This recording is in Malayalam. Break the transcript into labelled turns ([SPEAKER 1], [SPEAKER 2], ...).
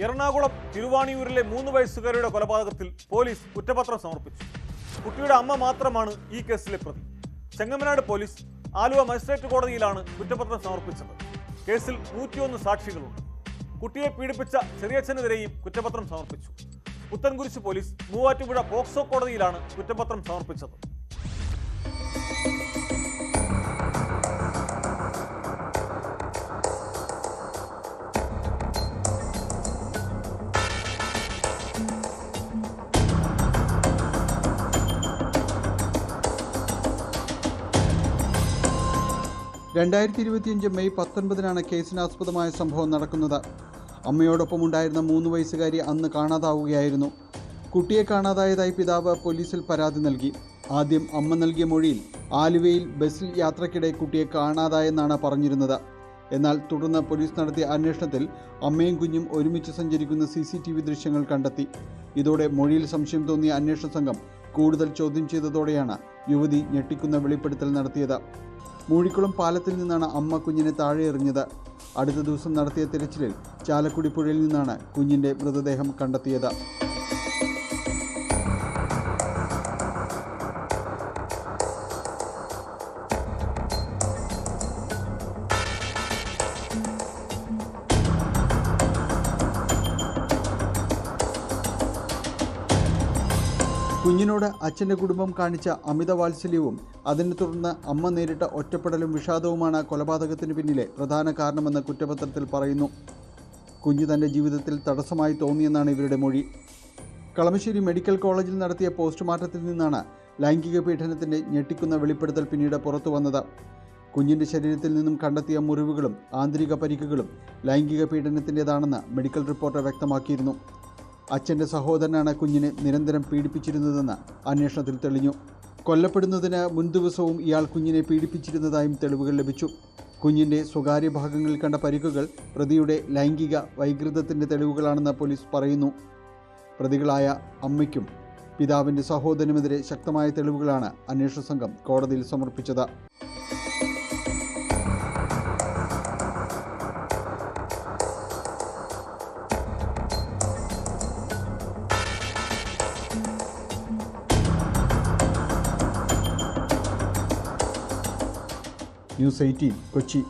[SPEAKER 1] എറണാകുളം തിരുവാണിയൂരിലെ 3 വയസ്സുകാരിയുടെ കൊലപാതകത്തിൽ പോലീസ് കുറ്റപത്രം സമർപ്പിച്ചു. കുട്ടിയുടെ അമ്മ മാത്രമാണ് ഈ കേസിലെ പ്രതി. ചെങ്ങമനാട് പോലീസ് ആലുവ മജിസ്ട്രേറ്റ് കോടതിയിലാണ് കുറ്റപത്രം സമർപ്പിച്ചത്. കേസിൽ 101 സാക്ഷികളുണ്ട്. കുട്ടിയെ പീഡിപ്പിച്ച ചെറിയച്ഛനെതിരെയും കുറ്റപത്രം സമർപ്പിച്ചു. പുത്തൻകുരിശ് പോലീസ് മൂവാറ്റുപുഴ പോക്സോ കോടതിയിലാണ് കുറ്റപത്രം സമർപ്പിച്ചത്.
[SPEAKER 2] മെയ് 19 കേസിനാസ്പദമായ സംഭവം നടക്കുന്നത്. അമ്മയോടൊപ്പമുണ്ടായിരുന്ന 3 വയസ്സുകാരി അന്ന് കാണാതാവുകയായിരുന്നു. കുട്ടിയെ കാണാതായതായി പിതാവ് പോലീസിൽ പരാതി നൽകി. ആദ്യം അമ്മ നൽകിയ മൊഴിയിൽ ആലുവയിൽ ബസ്സിൽ യാത്രക്കിടെ കുട്ടിയെ കാണാതായെന്നാണ് പറഞ്ഞിരുന്നത്. എന്നാൽ തുടർന്ന് പോലീസ് നടത്തിയ അന്വേഷണത്തിൽ അമ്മയും കുഞ്ഞും ഒരുമിച്ച് സഞ്ചരിക്കുന്ന CCTV ദൃശ്യങ്ങൾ കണ്ടെത്തി. ഇതോടെ മൊഴിയിൽ സംശയം തോന്നിയ അന്വേഷണ സംഘം കൂടുതൽ ചോദ്യം ചെയ്തതോടെയാണ് യുവതി ഞെട്ടിക്കുന്ന വെളിപ്പെടുത്തൽ നടത്തിയത്. മൂഴിക്കുളം പാലത്തിൽ നിന്നാണ് അമ്മ കുഞ്ഞിനെ താഴെ എറിഞ്ഞത്. അടുത്ത ദിവസം നടത്തിയ തിരച്ചിലിൽ ചാലക്കുടി പുഴയിൽ നിന്നാണ് കുഞ്ഞിൻ്റെ മൃതദേഹം കണ്ടെത്തിയത്. കുഞ്ഞിനോട് അച്ഛൻ്റെ കുടുംബം കാണിച്ച അമിത വാത്സല്യവും അതിനെ തുടർന്ന് അമ്മ നേരിട്ട ഒറ്റപ്പെടലും വിഷാദവുമാണ് കൊലപാതകത്തിന് പിന്നിലെ പ്രധാന കാരണമെന്ന് കുറ്റപത്രത്തിൽ പറയുന്നു. കുഞ്ഞ് തൻ്റെ ജീവിതത്തിൽ തടസ്സമായി തോന്നിയെന്നാണ് ഇവരുടെ മൊഴി. കളമശ്ശേരി മെഡിക്കൽ കോളേജിൽ നടത്തിയ പോസ്റ്റ്മോർട്ടത്തിൽ നിന്നാണ് ലൈംഗിക പീഡനത്തിൻ്റെ ഞെട്ടിക്കുന്ന വെളിപ്പെടുത്തൽ പിന്നീട് പുറത്തു വന്നത്. കുഞ്ഞിൻ്റെ ശരീരത്തിൽ നിന്നും കണ്ടെത്തിയ മുറിവുകളും ആന്തരിക പരിക്കുകളും ലൈംഗിക പീഡനത്തിൻ്റേതാണെന്ന് മെഡിക്കൽ റിപ്പോർട്ട് വ്യക്തമാക്കിയിരുന്നു. അച്ഛൻ്റെ സഹോദരനാണ് കുഞ്ഞിനെ നിരന്തരം പീഡിപ്പിച്ചിരുന്നതെന്ന് അന്വേഷണത്തിൽ തെളിഞ്ഞു. കൊല്ലപ്പെടുന്നതിന് മുൻദിവസവും ഇയാൾ കുഞ്ഞിനെ പീഡിപ്പിച്ചിരുന്നതായും തെളിവുകൾ ലഭിച്ചു. കുഞ്ഞിൻ്റെ സ്വകാര്യ ഭാഗങ്ങളിൽ കണ്ട പരിക്കുകൾ പ്രതിയുടെ ലൈംഗിക വൈകൃതത്തിൻ്റെ തെളിവുകളാണെന്ന് പോലീസ് പറയുന്നു. പ്രതികളായ അമ്മയ്ക്കും പിതാവിൻ്റെ സഹോദരനുമെതിരെ ശക്തമായ തെളിവുകളാണ് അന്വേഷണ സംഘം കോടതിയിൽ സമർപ്പിച്ചത്. ന്യൂസ് 18 കൊച്ചി.